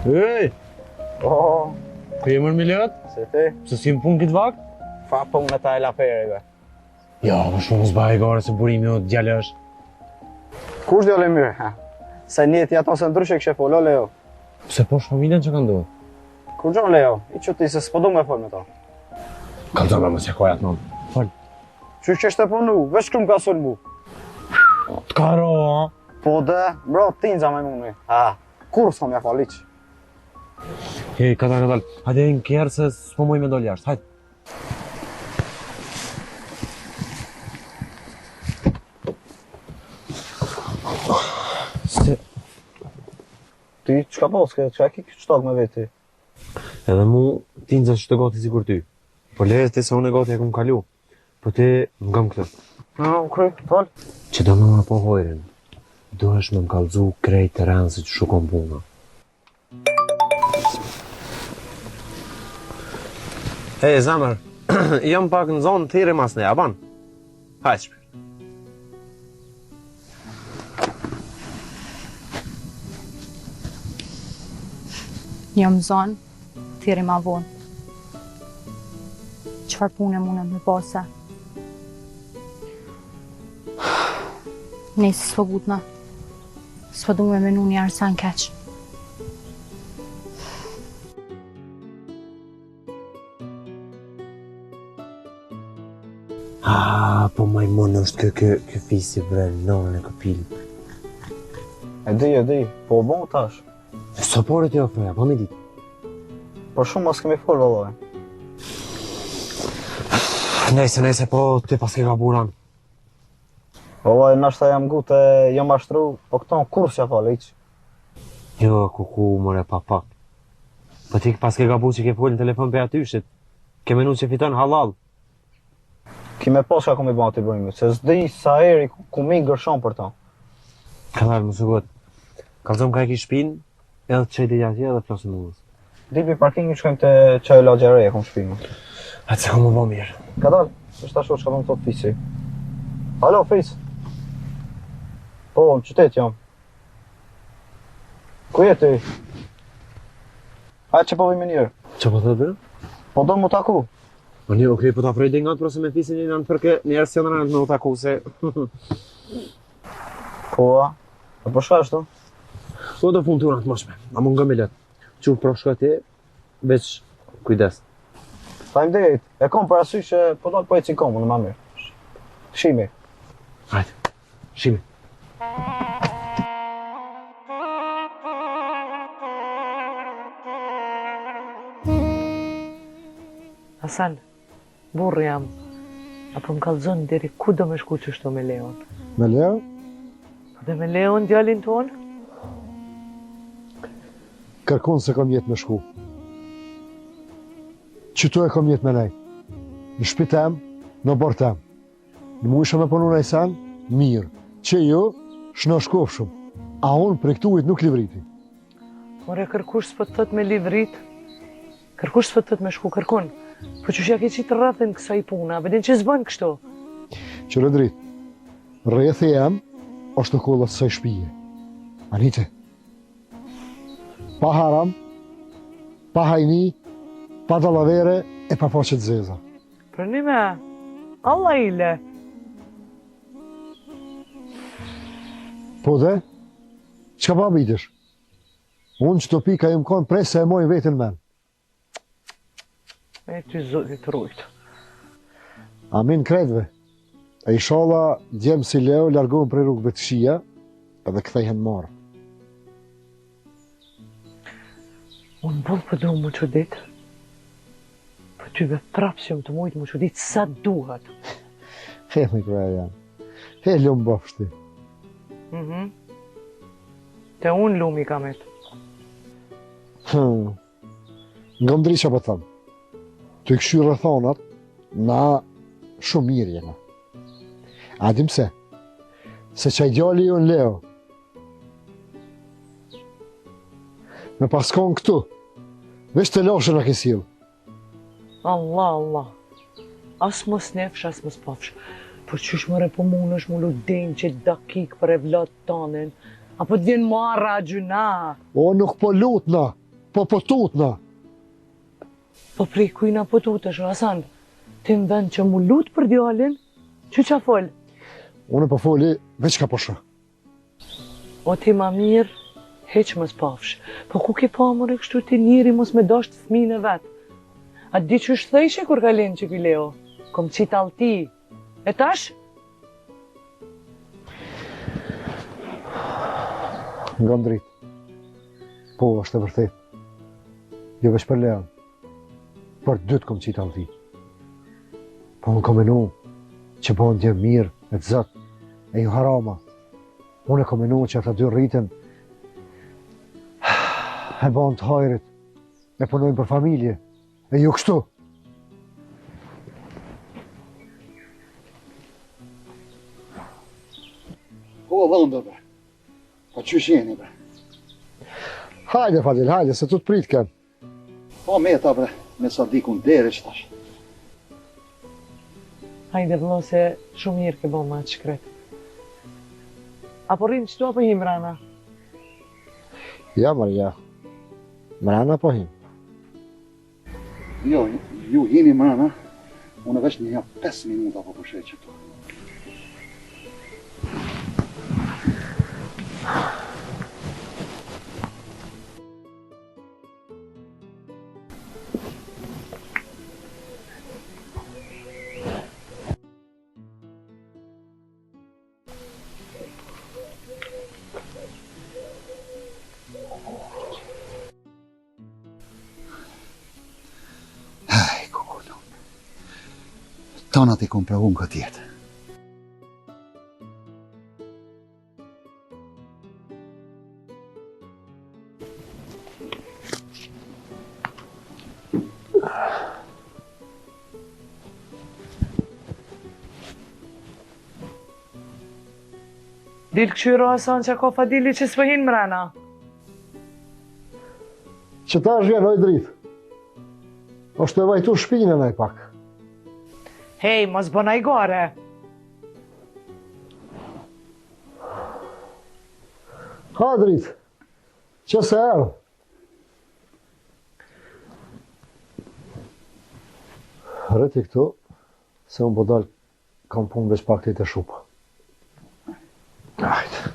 Ej! Oh, Ku je mërë miliot? se ti? Se si më punë këtë vakt? Fa punë e ta e laferive. Ja, më shumë s'ba e gare se burimi o t'gjallë është. Kush dhe ole mirë, ha? Se njeti ato se ndryshe kështë e folë, o Leo. Pse po familjen që ka ndodhë? Kur gjo Leo, i që ti se s'po du me folë me to. Kalëzëm e më se kojat në. Fol. Qysh që shte punu, veç këm ka sul mu. T'karo, ha? Po dhe, bro, tinza me muni. Ha, kur s'kom ja falë iq. Hej, katal. Hajde në kjerë se s'po moj me dollë jashtë, hajde. Se... Ti, qka po, qka ki qëtok me veti? Edhe mu, ti nëzë që të gati si kur ty. Po leje ti se unë e gati e kum kalu. Po ti, më gëm këtë. Kry, fol. Që do më po hojrin. Do është me më kalzu krejt të rënë si që shukon puna. Hej, zemër, jam pak në zonë thire mas ne, a ban? Hajt shpirë. Jam zonë, thiri ma vonë. Qëfar pune mune me pasa? Nejse s'po gutna. S'po du me menu një arsan keq. Po majmon është kë fisi bre, nonën e këpilit. E di, po bon tash. E së pore t'i ofreja, po me ditë. Po shumë mas kemi folë, vëlloj. Nejse, po ti pas ke ka buran. Vëlloj, nashta jam gute, jam ashtru, po këton kur s'ja falë iq. Jo, kuku, more pak. Po ti pas ke gabu që ke folë në telefon për atyshit. Ke menu që fiton halal. Ki me pas ka kom i ban t'i bëjmë, se s'di sa eri ku mi gërshon për ta. Kalar, më sëgot. Kalzom ka e ki shpin, edhe të qejti atje edhe flasim më dhës. Dipi parkingi shkojmë të qaj lagjerej e kom shpinë. Hajtë se kom më bo mirë. Ka dal, është ashtu që ka thot fisi. Halo, fis. Po, në qytet jam. Ku je ti? Hajtë që po vime njërë. Që po thëtë bërë? Po do mu taku. Po një, okej, po ta prej dhe nga të prosë me fisin një në përke njerës që në rëndë me u taku se... Po, a po shka ashtu? Po do punë të unë atë mëshme, a më nga me letë. Që pro shka ti, veç kujdes. Tajmë dhejt, e kom për asysh që po do të pojtë si komu në ma mirë. Shimi. Hajde, shimi. Hasan, burri jam, apo më kallzon deri ku do me shku qështu me Leon? Me Leo? Dhe me Leon djalin ton? Kërkon se kom jetë me shku. Qëtu e kom jetë me nej. Në shpi tem, në borë tem. Në mu isha me punu në sen, mirë. Që jo, shno shkof shumë. A unë për këtuit nuk livriti. More, kërkush s'po të thot me livrit? Kërkush s'po të thot me shku, kërkon? Po që shja ke qitë rrëthin kësaj puna, vedin që zbën kështu? Qërë drit, rrethi jam, është në kollat së shpije. Anite. Pa haram, pa hajni, pa dalavere e pa faqet zeza. Për një me, Allah ile. Po dhe, qka pa bitish? Unë që të pika im konë prej se e moj vetën men. E ty zotit rujtë. Amin kretve. E ishala djemë si Leo largohen prej rrugëve të shia edhe kthehen marë. Unë bëllë për du më që ditë. Për ty be trapsjëm të mujtë më që ditë sa duhet. He me kraja janë. He lumë bafshti. Te unë lumi kamet. Nga ndri që po thëmë. Të i këshyrë rëthonat, na shumë mirë jena. A dim se qaj djali ju në Leo. Me paskon këtu, veç të loshën a kesil. Allah. As mos nefsh, as mos pafsh. Por qysh mëre po mund është mullu den që dakik për e vlatë tanin. Apo t'vjen marra gjuna. O, nuk po lutna. po tutna. Po prej kujna po tutesh, o Hasan? Ti në vend që mu lut për djalin, që qa fol? Unë po foli veç ka po shë. O ti ma mirë, heq mës pafsh. Po ku ke pa mërë kështu ti njëri mos me dasht fëmijën e vetë? A di që është thejshe kur ka lenë që ky Leo? Kom qit alti. E tash? Nga më dritë. Po, është e vërtet. Jo veç për Leon. Për dytë kom qitë alti. Po unë kom menu që po në dje mirë, e të zëtë, e ju harama. Unë e kom menu që ata dy rritën e bon të hajrit, e punojnë për familje, e ju kështu. O, dhëndër, bre. Pa qysh jeni, bre. Hajde, Fadil, hajde, se tu të prit kem. Po, me ta, bre, me sa dikun dere që tash. Hajde vëllo se shumë mirë ke bo ma të shkret. Apo rinë qëtu apo him rana? Ja, Maria. Mrana po him. Jo, ju jeni mrana, unë veç një 5 minuta po përshet që tu. Tona ti kom pravu në këtë jetë. Dil këshyro Hasan që ka Fadili që s'pëhin mrena. Që ta është vjen oj dritë. Është e vajtu shpinën e pak. Hej, mos bëna i gore. Ha dritë. Që se erë. Rëti këtu, se unë po dalë kam punë veç pak të i të shupë. Ajde.